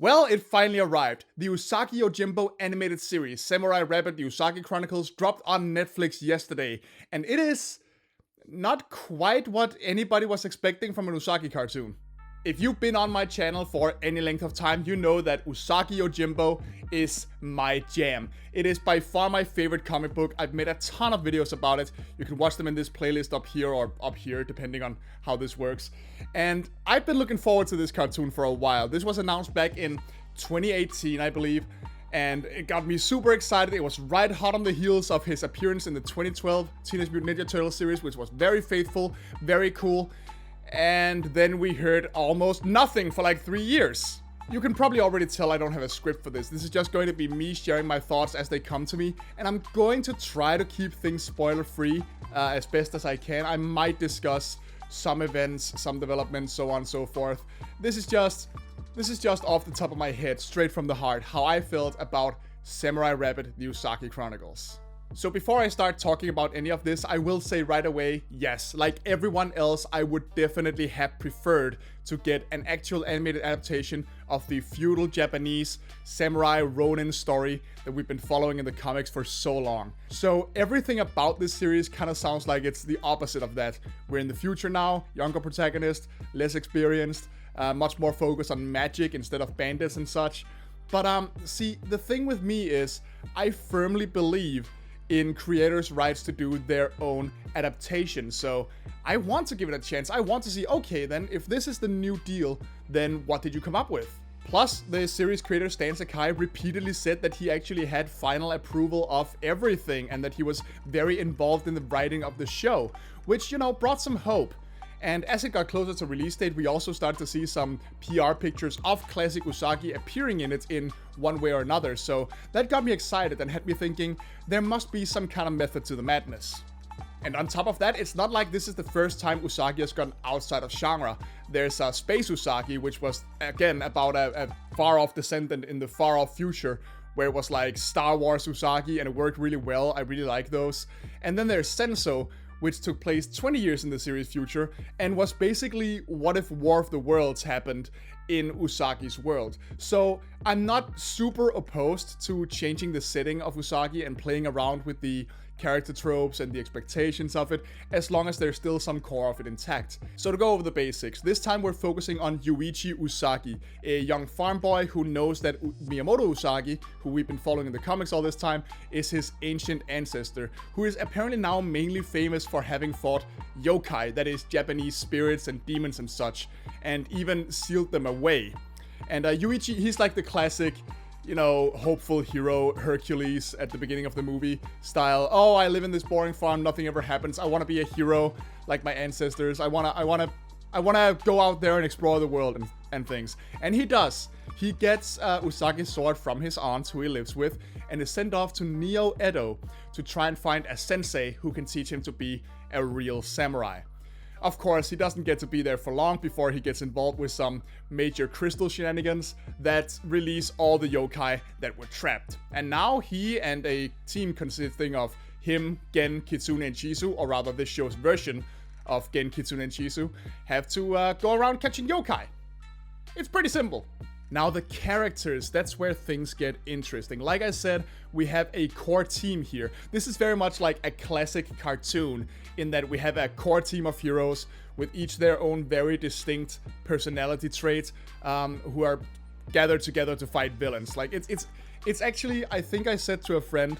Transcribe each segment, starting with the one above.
Well, it finally arrived. The Usagi Yojimbo animated series, Samurai Rabbit: The Usagi Chronicles, dropped on Netflix yesterday, and it is not quite what anybody was expecting from an Usagi cartoon. If you've been on my channel for any length of time, you know that Usagi Yojimbo is my jam. It is by far my favorite comic book. I've made a ton of videos about it. You can watch them in this playlist up here or up here, depending on how this works. And I've been looking forward to this cartoon for a while. This was announced back in 2018, I believe, and it got me super excited. It was right hot on the heels of his appearance in the 2012 Teenage Mutant Ninja Turtles series, which was very faithful, very cool. And then we heard almost nothing for like 3 years. You can probably already tell I don't have a script for this. This is just going to be me sharing my thoughts as they come to me. And I'm going to try to keep things spoiler free as best as I can. I might discuss some events, some developments, so on and so forth. This is just off the top of my head, straight from the heart, how I felt about Samurai Rabbit: The Usagi Chronicles. So before I start talking about any of this, I will say right away, yes, like everyone else, I would definitely have preferred to get an actual animated adaptation of the feudal Japanese samurai Ronin story that we've been following in the comics for so long. So everything about this series kind of sounds like it's the opposite of that. We're in the future now, younger protagonist, less experienced, much more focused on magic instead of bandits and such. But see, the thing with me is, I firmly believe in creators' rights to do their own adaptation. So I want to give it a chance. I want to see, okay, then if this is the new deal, then what did you come up with? Plus, the series creator Stan Sakai repeatedly said that he actually had final approval of everything and that he was very involved in the writing of the show, which, you know, brought some hope. And as it got closer to release date, we also started to see some PR pictures of classic Usagi appearing in it in one way or another. So that got me excited and had me thinking there must be some kind of method to the madness. And on top of that, it's not like this is the first time Usagi has gone outside of genre. There's Space Usagi, which was, again, about a far-off descendant in the far-off future, where it was like Star Wars Usagi, and it worked really well. I really like those. And then there's Senso, which took place 20 years in the series' future, and was basically what if War of the Worlds happened in Usagi's world. So I'm not super opposed to changing the setting of Usagi and playing around with the character tropes and the expectations of it, as long as there's still some core of it intact. So to go over the basics, this time we're focusing on Yuichi Usagi, a young farm boy who knows that Miyamoto Usagi, who we've been following in the comics all this time, is his ancient ancestor, who is apparently now mainly famous for having fought Yokai, that is Japanese spirits and demons and such, and even sealed them away. And Yuichi, he's like the classic, you know, hopeful hero Hercules at the beginning of the movie style. Oh, I live in this boring farm, nothing ever happens. I want to be a hero like my ancestors. I wanna go out there and explore the world and things. And he does. He gets Usagi's sword from his aunt, who he lives with, and is sent off to Neo Edo to try and find a sensei who can teach him to be a real samurai. Of course, he doesn't get to be there for long before he gets involved with some major crystal shenanigans that release all the yokai that were trapped. And now he and a team consisting of him, Gen, Kitsune, and Chizu, or rather this show's version of Gen, Kitsune, and Chizu, have to go around catching yokai. It's pretty simple. Now the characters, that's where things get interesting. Like I said, we have a core team here. This is very much like a classic cartoon in that we have a core team of heroes with each their own very distinct personality traits who are gathered together to fight villains. Like it's actually, I think I said to a friend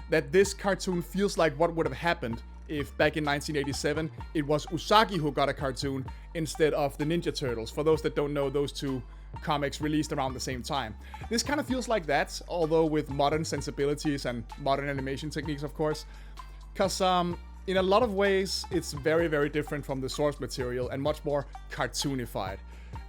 that this cartoon feels like what would have happened if back in 1987 it was Usagi who got a cartoon instead of the Ninja Turtles. For those that don't know, those two comics released around the same time. This kind of feels like that, although with modern sensibilities and modern animation techniques, of course. Because in a lot of ways, it's very, very different from the source material and much more cartoonified.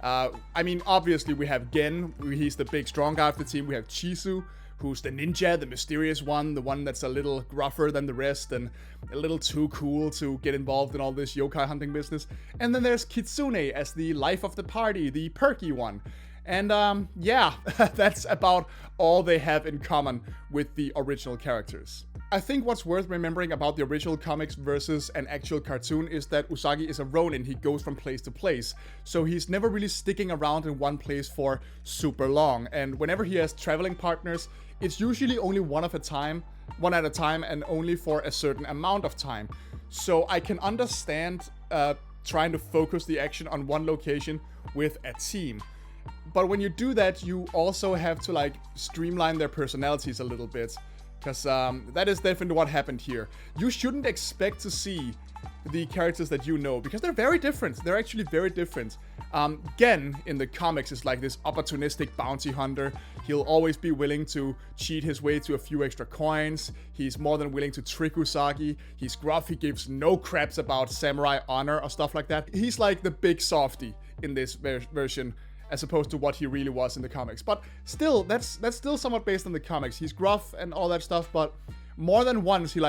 I mean, obviously we have Gen, he's the big strong guy of the team. We have Chizu, who's the ninja, the mysterious one, the one that's a little gruffer than the rest and a little too cool to get involved in all this yokai hunting business. And then there's Kitsune as the life of the party, the perky one. And yeah, that's about all they have in common with the original characters. I think what's worth remembering about the original comics versus an actual cartoon is that Usagi is a ronin. He goes from place to place, so he's never really sticking around in one place for super long. And whenever he has traveling partners, it's usually only one at a time, and only for a certain amount of time. So I can understand trying to focus the action on one location with a team. But when you do that, you also have to like streamline their personalities a little bit. Because that is definitely what happened here. You shouldn't expect to see the characters that you know, because they're very different. They're actually very different. Gen, in the comics, is like this opportunistic bounty hunter. He'll always be willing to cheat his way to a few extra coins. He's more than willing to trick Usagi. He's gruff. He gives no craps about samurai honor or stuff like that. He's like the big softy in this version, as opposed to what he really was in the comics. But still, that's still somewhat based on the comics. He's gruff and all that stuff, but more than once he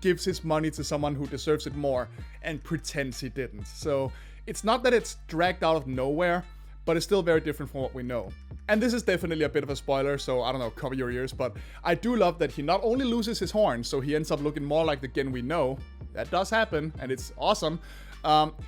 gives his money to someone who deserves it more and pretends he didn't. So it's not that it's dragged out of nowhere, but it's still very different from what we know. And this is definitely a bit of a spoiler, so I don't know, cover your ears, but I do love that he not only loses his horn, so he ends up looking more like the Gen we know. That does happen, and it's awesome.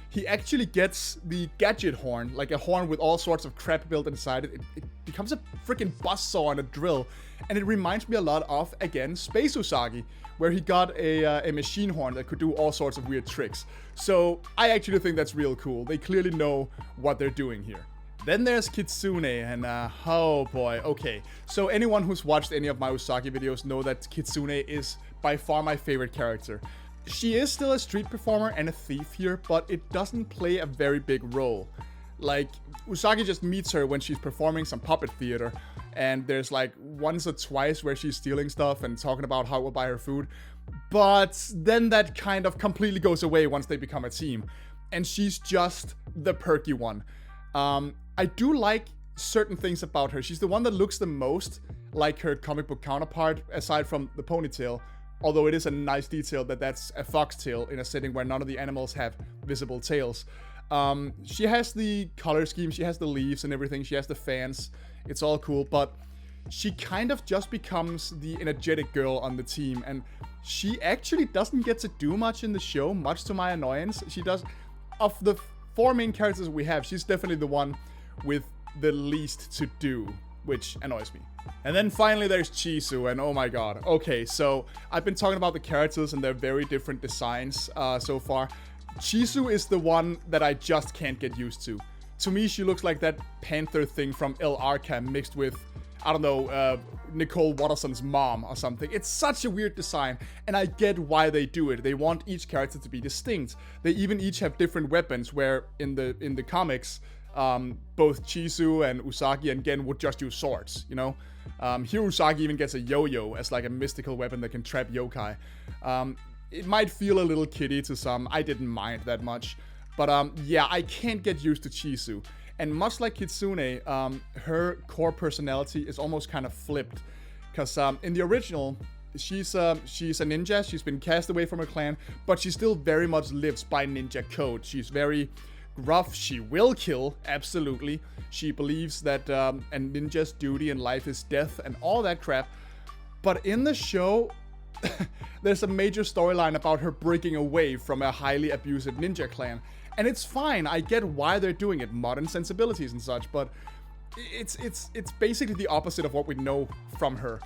He actually gets the gadget horn, like a horn with all sorts of crap built inside it. It becomes a freaking buzzsaw and a drill. And it reminds me a lot of, again, Space Usagi, where he got a machine horn that could do all sorts of weird tricks. So I actually think that's real cool. They clearly know what they're doing here. Then there's Kitsune, and oh boy, okay. So anyone who's watched any of my Usagi videos know that Kitsune is by far my favorite character. She is still a street performer and a thief here, but it doesn't play a very big role. Like, Usagi just meets her when she's performing some puppet theater, and there's like once or twice where she's stealing stuff and talking about how it will buy her food. But then that kind of completely goes away once they become a team, and she's just the perky one. I do like certain things about her. She's the one that looks the most like her comic book counterpart, aside from the ponytail. Although it is a nice detail that that's a foxtail in a setting where none of the animals have visible tails. She has the color scheme, she has the leaves and everything, she has the fans. It's all cool, but she kind of just becomes the energetic girl on the team, and she actually doesn't get to do much in the show, much to my annoyance. She does, of the four main characters we have, she's definitely the one with the least to do, which annoys me. And then finally there's Chisu, and oh my god. Okay, so I've been talking about the characters and their very different designs so far. Chisu is the one that I just can't get used to. To me, she looks like that panther thing from El Arca mixed with, I don't know, Nicole Watterson's mom or something. It's such a weird design, and I get why they do it. They want each character to be distinct. They even each have different weapons, where in the comics, both Chisu and Usagi and Gen would just use swords, you know? Here Usagi even gets a yo-yo as like a mystical weapon that can trap yokai. It might feel a little kiddie to some. I didn't mind that much. But yeah, I can't get used to Chisu. And much like Kitsune, her core personality is almost kind of flipped. Because in the original, she's a ninja. She's been cast away from her clan, but she still very much lives by ninja code. She's very gruff. She will kill, absolutely. She believes that a ninja's duty in life is death and all that crap. But in the show, there's a major storyline about her breaking away from a highly abusive ninja clan. And it's fine, I get why they're doing it, modern sensibilities and such, but it's basically the opposite of what we know from her.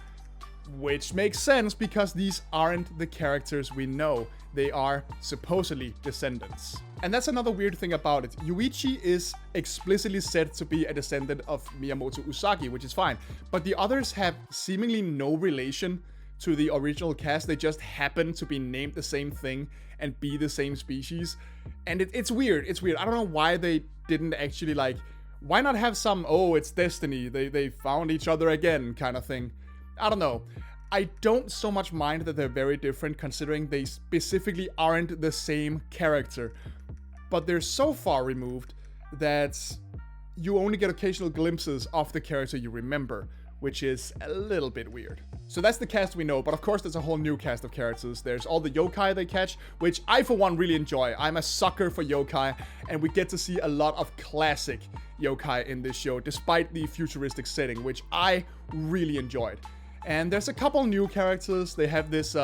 Which makes sense because these aren't the characters we know. They are supposedly descendants. And that's another weird thing about it. Yuichi is explicitly said to be a descendant of Miyamoto Usagi, which is fine. But the others have seemingly no relation to the original cast. They just happen to be named the same thing and be the same species. And it's weird. It's weird. I don't know why they didn't actually, like, why not have some, oh, it's destiny, they found each other again kind of thing. I don't know. I don't so much mind that they're very different, considering they specifically aren't the same character. But they're so far removed that you only get occasional glimpses of the character you remember, which is a little bit weird. So that's the cast we know, but of course there's a whole new cast of characters. There's all the yokai they catch, which I for one really enjoy. I'm a sucker for yokai, and we get to see a lot of classic yokai in this show, despite the futuristic setting, which I really enjoyed. And there's a couple new characters. They have this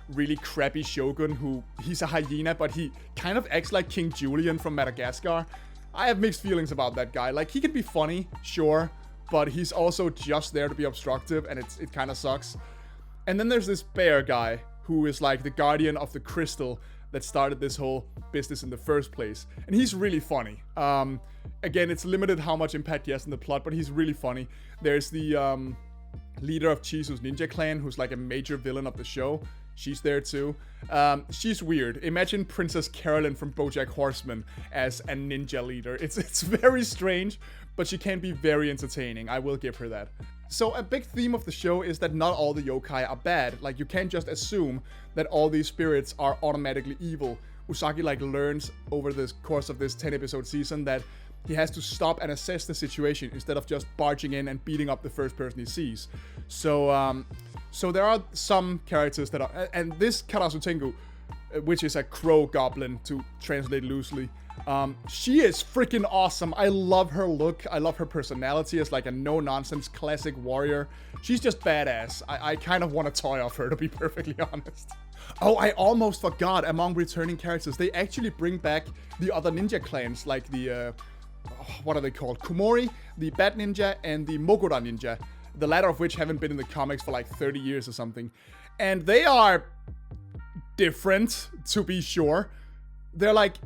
really crappy shogun he's a hyena, but he kind of acts like King Julian from Madagascar. I have mixed feelings about that guy. Like, he can be funny, sure, but he's also just there to be obstructive, and it kind of sucks. And then there's this bear guy who is like the guardian of the crystal that started this whole business in the first place. And he's really funny. Again, it's limited how much impact he has in the plot, but he's really funny. There's the leader of Chisu's ninja clan, who's like a major villain of the show. She's there too. She's weird. Imagine Princess Carolyn from BoJack Horseman as a ninja leader. It's very strange, but she can be very entertaining. I will give her that. So a big theme of the show is that not all the yokai are bad. Like, you can't just assume that all these spirits are automatically evil. Usagi learns over the course of this 10-episode season that he has to stop and assess the situation instead of just barging in and beating up the first person he sees. So there are some characters that are... And this Karasu Tengu, which is a crow goblin to translate loosely, she is freaking awesome. I love her look. I love her personality as like a no-nonsense classic warrior. She's just badass. I kind of want a toy of her, to be perfectly honest. Oh, I almost forgot, among returning characters, they actually bring back the other ninja clans, like the... what are they called? Komori, the Bat Ninja, and the Mogura Ninja. The latter of which haven't been in the comics for like 30 years or something. And they are different, to be sure. They're like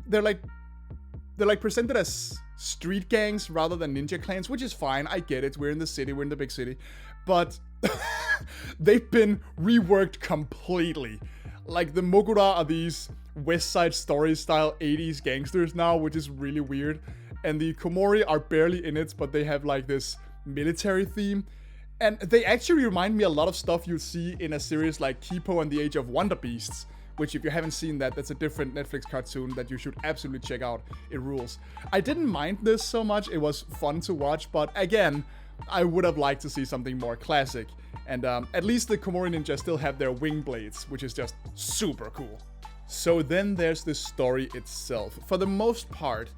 presented as street gangs rather than ninja clans, which is fine. I get it. We're in the city. We're in the big city. But they've been reworked completely. Like, the Mogura are these West Side Story style 80s gangsters now, which is really weird. And the Komori are barely in it, but they have like this military theme. And they actually remind me a lot of stuff you'd see in a series like Kipo and the Age of Wonder Beasts, which, if you haven't seen that, that's a different Netflix cartoon that you should absolutely check out. It rules. I didn't mind this so much. It was fun to watch, but again, I would have liked to see something more classic. And at least the Komori Ninja still have their wing blades, which is just super cool. So then there's the story itself. For the most part,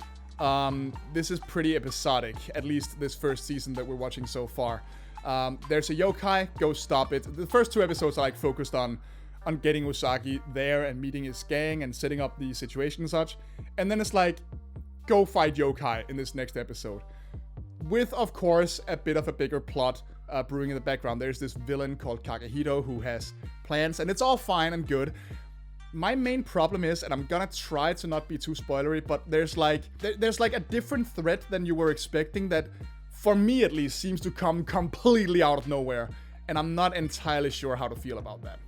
this is pretty episodic, at least this first season that we're watching so far. There's a yokai, go stop it. The first 2 episodes are like focused on getting Usagi there and meeting his gang and setting up the situation and such. And then it's like, go fight yokai in this next episode. With, of course, a bit of a bigger plot brewing in the background. There's this villain called Kakehito who has plans, and it's all fine and good. My main problem is, and I'm gonna try to not be too spoilery, but there's like a different threat than you were expecting that, for me at least, seems to come completely out of nowhere, and I'm not entirely sure how to feel about that.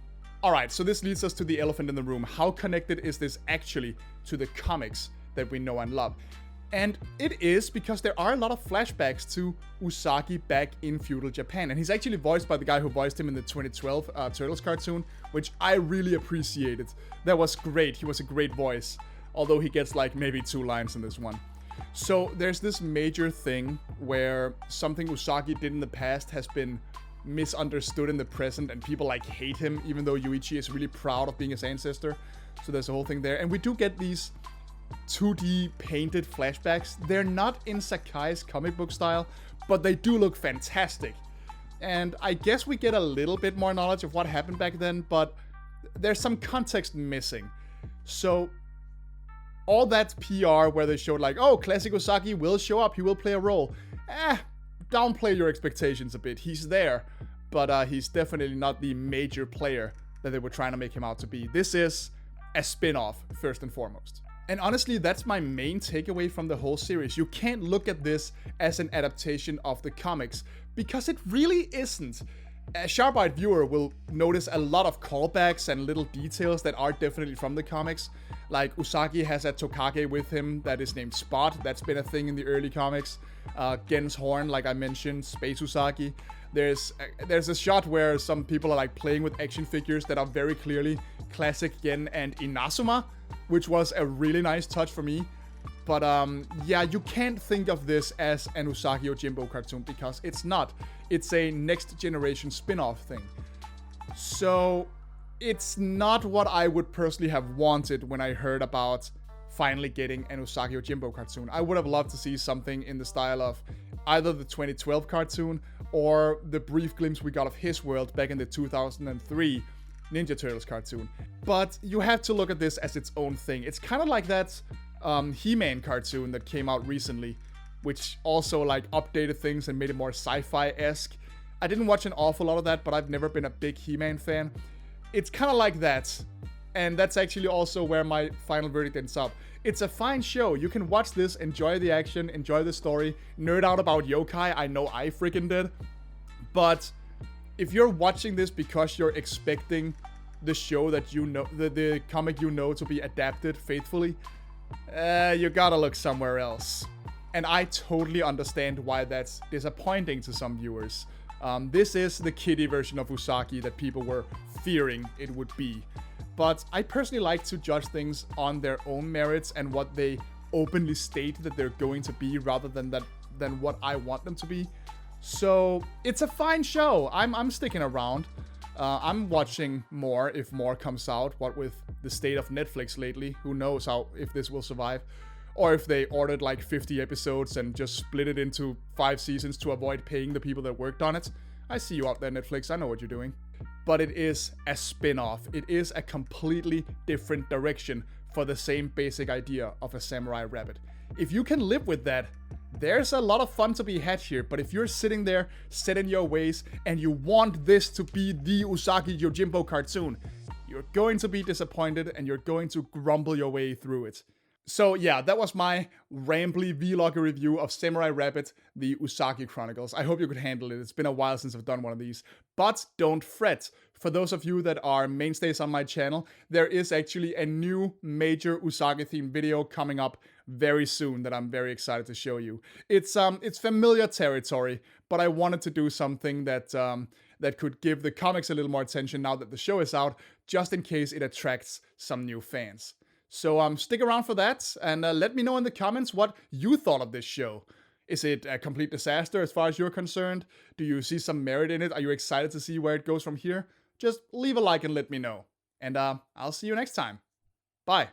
Alright, so this leads us to the elephant in the room. How connected is this actually to the comics that we know and love? And it is, because there are a lot of flashbacks to Usagi back in feudal Japan. And he's actually voiced by the guy who voiced him in the 2012 Turtles cartoon, which I really appreciated. That was great. He was a great voice, although he gets like maybe 2 lines in this one. So there's this major thing where something Usagi did in the past has been misunderstood in the present, and people like hate him, even though Yuichi is really proud of being his ancestor. So there's a whole thing there. And we do get these 2D painted flashbacks. They're not in Sakai's comic book style, but they do look fantastic. And I guess we get a little bit more knowledge of what happened back then, but there's some context missing. So all that PR where they showed like, oh, classic Usagi will show up, he will play a role. Downplay your expectations a bit. He's there, but he's definitely not the major player that they were trying to make him out to be. This is a spin-off, first and foremost. And honestly, that's my main takeaway from the whole series. You can't look at this as an adaptation of the comics, because it really isn't. A sharp-eyed viewer will notice a lot of callbacks and little details that are definitely from the comics. Like, Usagi has a Tokage with him that is named Spot. That's been a thing in the early comics. Gen's horn, like I mentioned, Space Usagi. There's a shot where some people are like playing with action figures that are very clearly classic Gen and Inazuma, which was a really nice touch for me. But yeah, you can't think of this as an Usagi Yojimbo cartoon because it's not. It's a next generation spin-off thing. So it's not what I would personally have wanted when I heard about finally getting an Usagi Yojimbo cartoon. I would have loved to see something in the style of either the 2012 cartoon or the brief glimpse we got of his world back in the 2003 Ninja Turtles cartoon. But you have to look at this as its own thing. It's kind of like that He-Man cartoon that came out recently, which also like updated things and made it more sci-fi-esque. I didn't watch an awful lot of that, but I've never been a big He-Man fan. It's kind of like that, and that's actually also where my final verdict ends up. It's a fine show. You can watch this, enjoy the action, enjoy the story, nerd out about yokai. I know I freaking did. But if you're watching this because you're expecting the show that you know, the comic you know to be adapted faithfully, you gotta look somewhere else. And I totally understand why that's disappointing to some viewers. This is the kiddie version of Usagi that people were fearing it would be. But I personally like to judge things on their own merits and what they openly state that they're going to be rather than what I want them to be. So it's a fine show. I'm sticking around. I'm watching more if more comes out. What with the state of Netflix lately, who knows if this will survive. Or if they ordered like 50 episodes and just split it into 5 seasons to avoid paying the people that worked on it. I see you out there, Netflix. I know what you're doing. But it is a spin-off. It is a completely different direction for the same basic idea of a samurai rabbit. If you can live with that, there's a lot of fun to be had here. But if you're sitting there, set in your ways, and you want this to be the Usagi Yojimbo cartoon, you're going to be disappointed and you're going to grumble your way through it. So yeah, that was my rambly vlog review of Samurai Rabbit, the Usagi Chronicles. I hope you could handle it. It's been a while since I've done one of these. But don't fret. For those of you that are mainstays on my channel, there is actually a new major Usagi themed video coming up very soon that I'm very excited to show you. It's familiar territory, but I wanted to do something that that could give the comics a little more attention now that the show is out, just in case it attracts some new fans. So stick around for that, and let me know in the comments what you thought of this show. Is it a complete disaster as far as you're concerned? Do you see some merit in it? Are you excited to see where it goes from here? Just leave a like and let me know. And I'll see you next time. Bye.